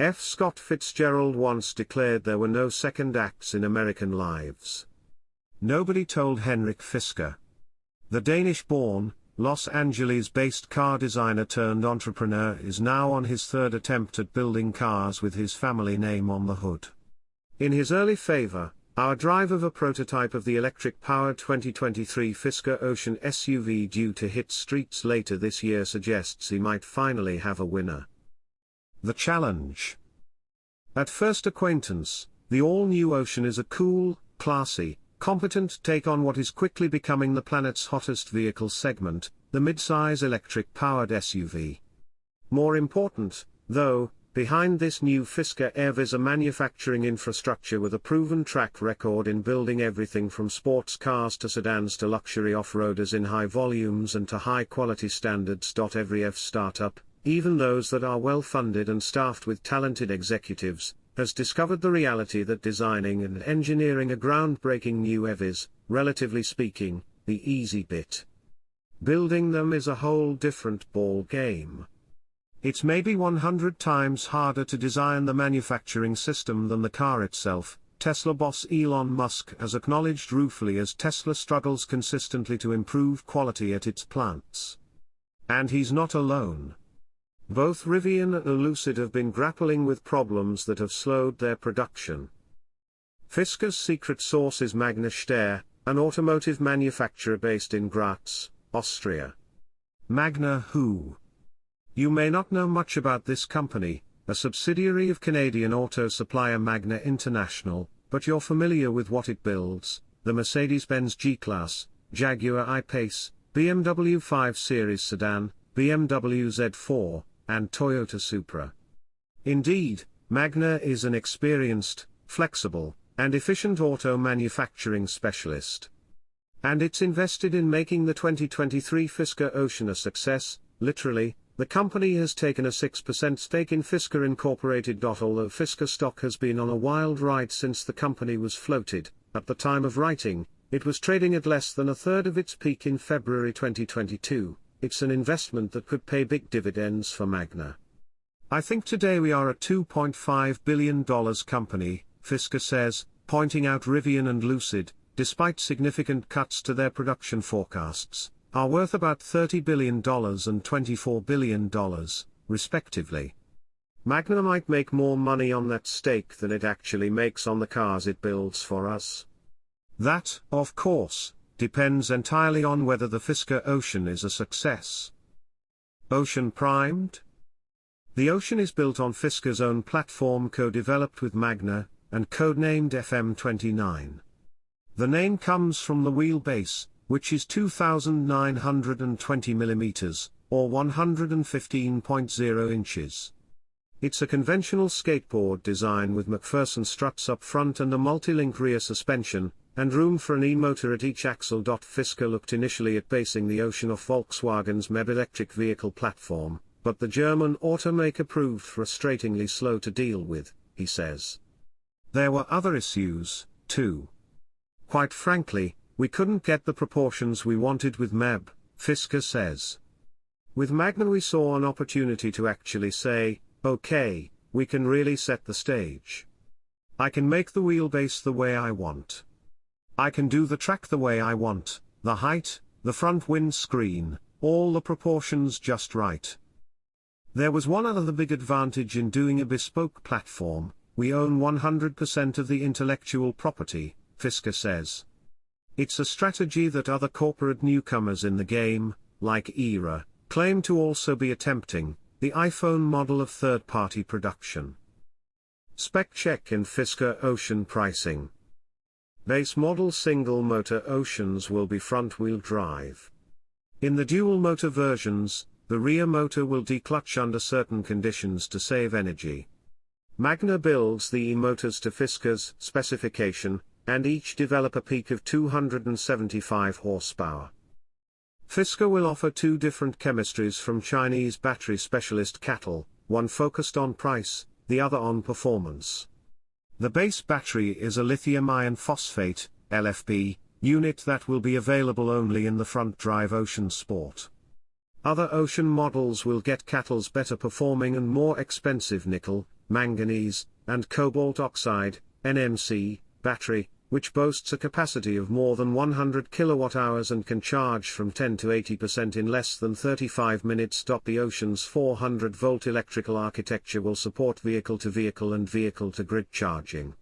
F. Scott Fitzgerald once declared there were no second acts in American lives. Nobody told Henrik Fisker. The Danish-born, Los Angeles-based car designer turned entrepreneur is now on his third attempt at building cars with his family name on the hood. In his early favor, our drive of a prototype of the electric-powered 2023 Fisker Ocean SUV due to hit streets later this year suggests he might finally have a winner. The challenge. At first acquaintance, the all-new Ocean is a cool, classy, competent take on what is quickly becoming the planet's hottest vehicle segment, the midsize electric-powered SUV. More important, though, behind this new Fisker EV is a manufacturing infrastructure with a proven track record in building everything from sports cars to sedans to luxury off-roaders in high volumes and to high-quality standards. Every EV startup, even those that are well-funded and staffed with talented executives, has discovered the reality that designing and engineering a groundbreaking new EV is, relatively speaking, the easy bit. Building them is a whole different ball game. It's maybe 100 times harder to design the manufacturing system than the car itself, Tesla boss Elon Musk has acknowledged ruefully as Tesla struggles consistently to improve quality at its plants. And he's not alone. Both Rivian and Lucid have been grappling with problems that have slowed their production. Fisker's secret sauce is Magna Steyr, an automotive manufacturer based in Graz, Austria. Magna who? You may not know much about this company, a subsidiary of Canadian auto supplier Magna International, but you're familiar with what it builds: the Mercedes-Benz G-Class, Jaguar I-Pace, BMW 5 Series sedan, BMW Z4, and Toyota Supra. Indeed, Magna is an experienced, flexible, and efficient auto manufacturing specialist. And it's invested in making the 2023 Fisker Ocean a success. Literally, the company has taken a 6% stake in Fisker Incorporated. Although Fisker stock has been on a wild ride since the company was floated, at the time of writing, it was trading at less than a third of its peak in February 2022. It's an investment that could pay big dividends for Magna. I think today we are a $2.5 billion company, Fisker says, pointing out Rivian and Lucid, despite significant cuts to their production forecasts, are worth about $30 billion and $24 billion, respectively. Magna might make more money on that stake than it actually makes on the cars it builds for us. That, of course, depends entirely on whether the Fisker Ocean is a success. Ocean primed? The Ocean is built on Fisker's own platform co-developed with Magna, and codenamed FM29. The name comes from the wheelbase, which is 2,920 mm, or 115.0 inches. It's a conventional skateboard design with McPherson struts up front and a multi-link rear suspension, and room for an e-motor at each axle. Fisker looked initially at basing the Ocean off Volkswagen's MEB electric vehicle platform, but the German automaker proved frustratingly slow to deal with, he says. There were other issues, too. Quite frankly, we couldn't get the proportions we wanted with MEB, Fisker says. With Magna we saw an opportunity to actually say, okay, we can really set the stage. I can make the wheelbase the way I want. I can do the track the way I want, the height, the front windscreen, all the proportions just right. There was one other big advantage in doing a bespoke platform: we own 100% of the intellectual property, Fisker says. It's a strategy that other corporate newcomers in the game, like Era, claim to also be attempting, the iPhone model of third-party production. Spec check and Fisker Ocean pricing. Base model single-motor Oceans will be front-wheel drive. In the dual-motor versions, the rear motor will declutch under certain conditions to save energy. Magna builds the e-motors to Fisker's specification, and each develop a peak of 275 horsepower. Fisker will offer two different chemistries from Chinese battery specialist CATL, one focused on price, the other on performance. The base battery is a lithium iron phosphate, LFP, unit that will be available only in the front-drive Ocean Sport. Other Ocean models will get CATL's better performing and more expensive nickel, manganese, and cobalt oxide, NMC, battery, which boasts a capacity of more than 100 kWh and can charge from 10 to 80% in less than 35 minutes. The Ocean's 400-volt electrical architecture will support vehicle-to-vehicle and vehicle-to-grid charging.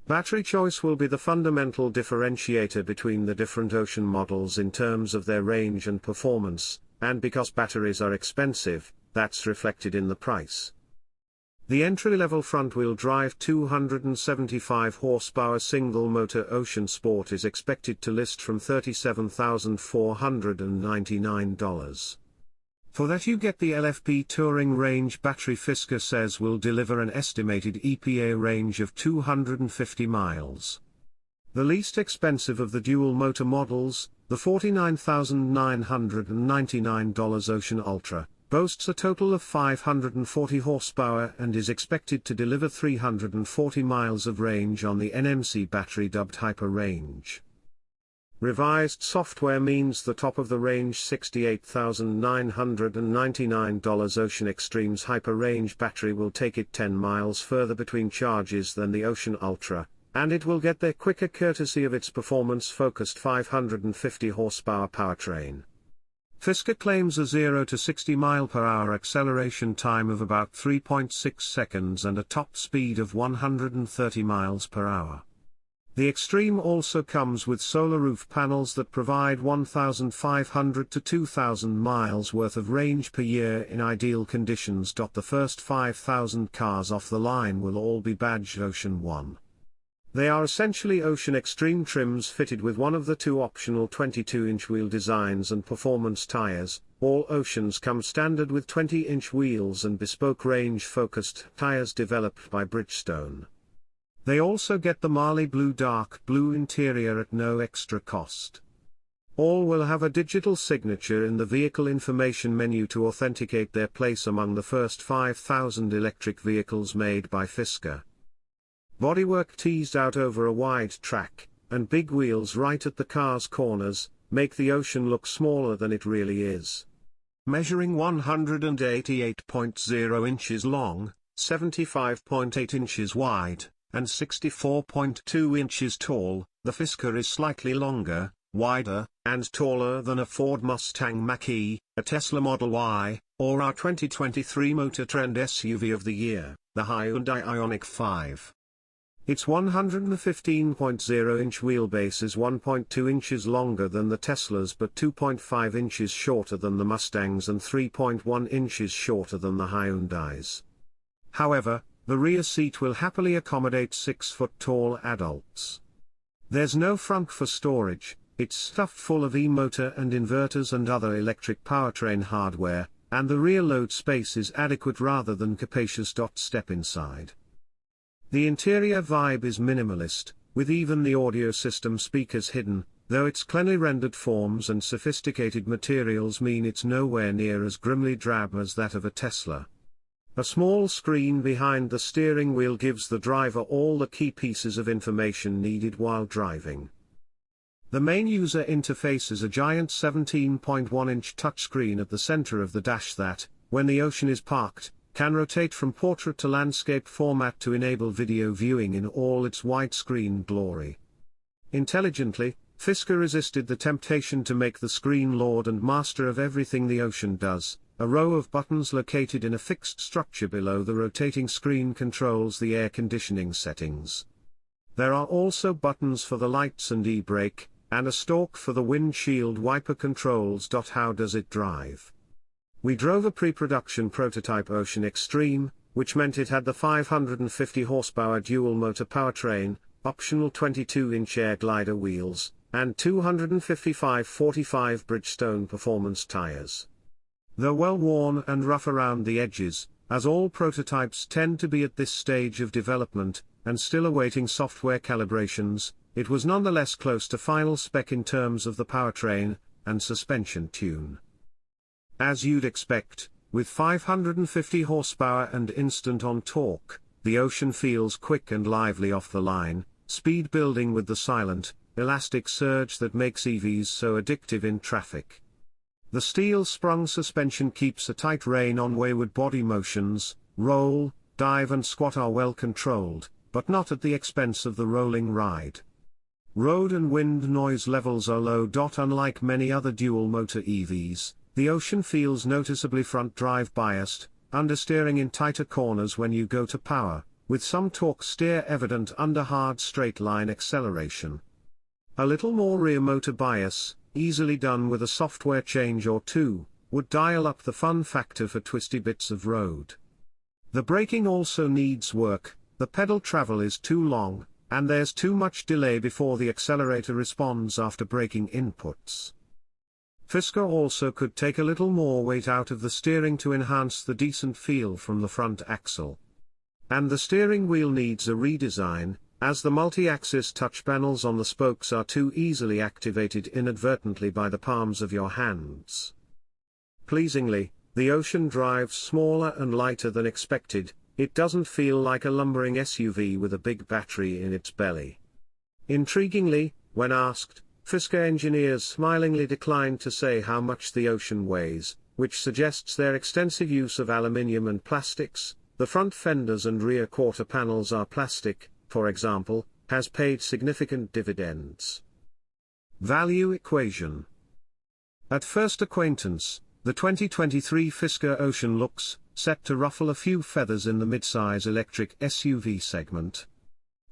Battery choice will be the fundamental differentiator between the different Ocean models in terms of their range and performance, and because batteries are expensive, that's reflected in the price. The entry-level front-wheel drive 275 horsepower single-motor Ocean Sport is expected to list from $37,499. For that you get the LFP Touring Range battery Fisker says will deliver an estimated EPA range of 250 miles. The least expensive of the dual-motor models, the $49,999 Ocean Ultra, boasts a total of 540 horsepower and is expected to deliver 340 miles of range on the NMC battery dubbed Hyper Range. Revised software means the top of the range $68,999 Ocean Extreme's Hyper Range battery will take it 10 miles further between charges than the Ocean Ultra, and it will get there quicker courtesy of its performance-focused 550 horsepower powertrain. Fisker claims a 0 to 60 mph acceleration time of about 3.6 seconds and a top speed of 130 miles per hour. The Extreme also comes with solar roof panels that provide 1,500 to 2,000 miles worth of range per year in ideal conditions. The first 5,000 cars off the line will all be badged Ocean One. They are essentially Ocean Extreme trims fitted with one of the two optional 22-inch wheel designs and performance tires. All Oceans come standard with 20-inch wheels and bespoke range-focused tires developed by Bridgestone. They also get the Marley Blue dark blue interior at no extra cost. All will have a digital signature in the vehicle information menu to authenticate their place among the first 5,000 electric vehicles made by Fisker. Bodywork teased out over a wide track, and big wheels right at the car's corners, make the Ocean look smaller than it really is. Measuring 188.0 inches long, 75.8 inches wide, and 64.2 inches tall, the Fisker is slightly longer, wider, and taller than a Ford Mustang Mach-E, a Tesla Model Y, or our 2023 Motor Trend SUV of the year, the Hyundai Ioniq 5. Its 115.0-inch wheelbase is 1.2 inches longer than the Tesla's but 2.5 inches shorter than the Mustang's and 3.1 inches shorter than the Hyundai's. However, the rear seat will happily accommodate 6-foot-tall adults. There's no frunk for storage, it's stuffed full of e-motor and inverters and other electric powertrain hardware, and the rear load space is adequate rather than capacious. Step inside. The interior vibe is minimalist, with even the audio system speakers hidden, though its cleanly rendered forms and sophisticated materials mean it's nowhere near as grimly drab as that of a Tesla. A small screen behind the steering wheel gives the driver all the key pieces of information needed while driving. The main user interface is a giant 17.1-inch touchscreen at the center of the dash that, when the Ocean is parked, can rotate from portrait to landscape format to enable video viewing in all its widescreen glory. Intelligently, Fisker resisted the temptation to make the screen lord and master of everything the Ocean does. A row of buttons located in a fixed structure below the rotating screen controls the air conditioning settings. There are also buttons for the lights and e-brake, and a stalk for the windshield wiper controls. How does it drive? We drove a pre-production prototype Ocean Extreme, which meant it had the 550 horsepower dual-motor powertrain, optional 22-inch air glider wheels, and 255/45 Bridgestone performance tires. Though well-worn and rough around the edges, as all prototypes tend to be at this stage of development, and still awaiting software calibrations, it was nonetheless close to final spec in terms of the powertrain and suspension tune. As you'd expect, with 550 horsepower and instant-on torque, the Ocean feels quick and lively off the line, speed building with the silent, elastic surge that makes EVs so addictive in traffic. The steel-sprung suspension keeps a tight rein on wayward body motions, roll, dive and squat are well controlled, but not at the expense of the rolling ride. Road and wind noise levels are low. Unlike many other dual-motor EVs, the Ocean feels noticeably front-drive biased, understeering in tighter corners when you go to power, with some torque steer evident under hard straight-line acceleration. A little more rear motor bias, easily done with a software change or two, would dial up the fun factor for twisty bits of road. The braking also needs work, the pedal travel is too long, and there's too much delay before the accelerator responds after braking inputs. Fisker also could take a little more weight out of the steering to enhance the decent feel from the front axle. And the steering wheel needs a redesign, as the multi-axis touch panels on the spokes are too easily activated inadvertently by the palms of your hands. Pleasingly, the Ocean drives smaller and lighter than expected. It doesn't feel like a lumbering SUV with a big battery in its belly. Intriguingly, when asked, Fisker engineers smilingly declined to say how much the Ocean weighs, which suggests their extensive use of aluminium and plastics. The front fenders and rear quarter panels are plastic, for example, has paid significant dividends. Value equation. At first acquaintance, the 2023 Fisker Ocean looks set to ruffle a few feathers in the midsize electric SUV segment.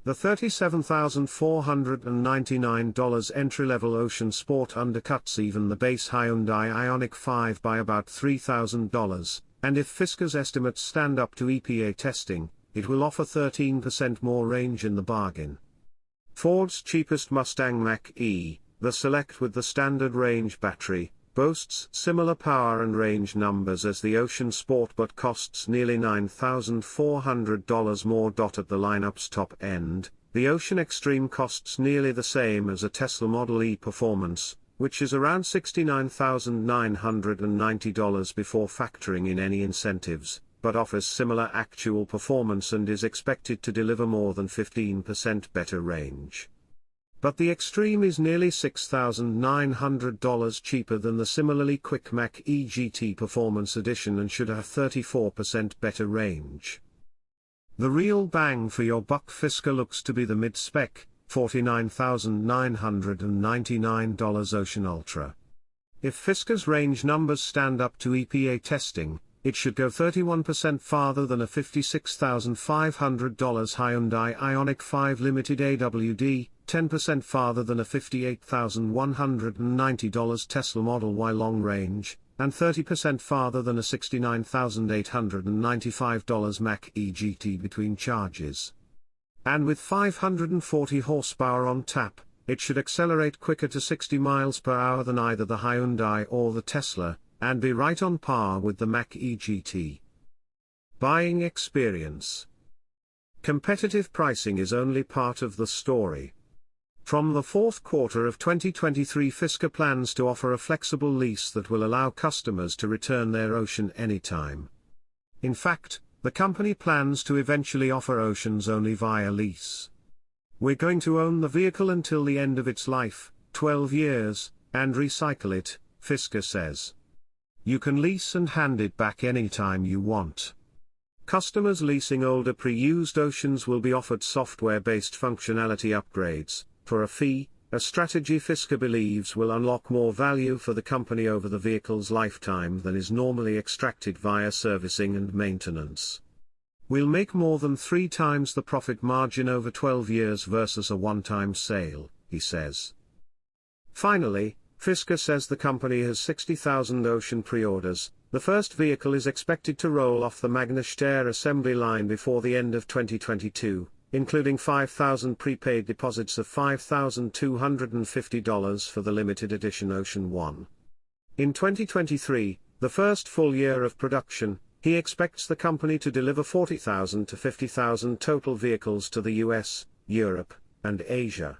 The $37,499 entry-level Ocean Sport undercuts even the base Hyundai Ioniq 5 by about $3,000, and if Fisker's estimates stand up to EPA testing, it will offer 13% more range in the bargain. Ford's cheapest Mustang Mach-E, the Select with the standard range battery, boasts similar power and range numbers as the Ocean Sport but costs nearly $9,400 more. At the lineup's top end, the Ocean Extreme costs nearly the same as a Tesla Model E Performance, which is around $69,990 before factoring in any incentives, but offers similar actual performance and is expected to deliver more than 15% better range. But the Extreme is nearly $6,900 cheaper than the similarly quick Mach-E GT Performance Edition and should have 34% better range. The real bang for your buck Fisker looks to be the mid-spec, $49,999 Ocean Ultra. If Fisker's range numbers stand up to EPA testing, it should go 31% farther than a $56,500 Hyundai Ioniq 5 Limited AWD, 10% farther than a $58,190 Tesla Model Y long range, and 30% farther than a $69,895 Mach-E GT between charges. And with 540 horsepower on tap, it should accelerate quicker to 60 miles per hour than either the Hyundai or the Tesla, and be right on par with the Mach-E GT. Buying experience. Competitive pricing is only part of the story. From the fourth quarter of 2023, Fisker plans to offer a flexible lease that will allow customers to return their Ocean anytime. In fact, the company plans to eventually offer Oceans only via lease. We're going to own the vehicle until the end of its life, 12 years, and recycle it, Fisker says. You can lease and hand it back anytime you want. Customers leasing older pre-used Oceans will be offered software-based functionality upgrades, for a fee, a strategy Fisker believes will unlock more value for the company over the vehicle's lifetime than is normally extracted via servicing and maintenance. We'll make more than 3 times the profit margin over 12 years versus a one-time sale, he says. Finally, Fisker says the company has 60,000 Ocean pre-orders. The first vehicle is expected to roll off the Magnestair assembly line before the end of 2022, including 5,000 prepaid deposits of $5,250 for the limited edition Ocean 1. In 2023, the first full year of production, he expects the company to deliver 40,000 to 50,000 total vehicles to the US, Europe, and Asia.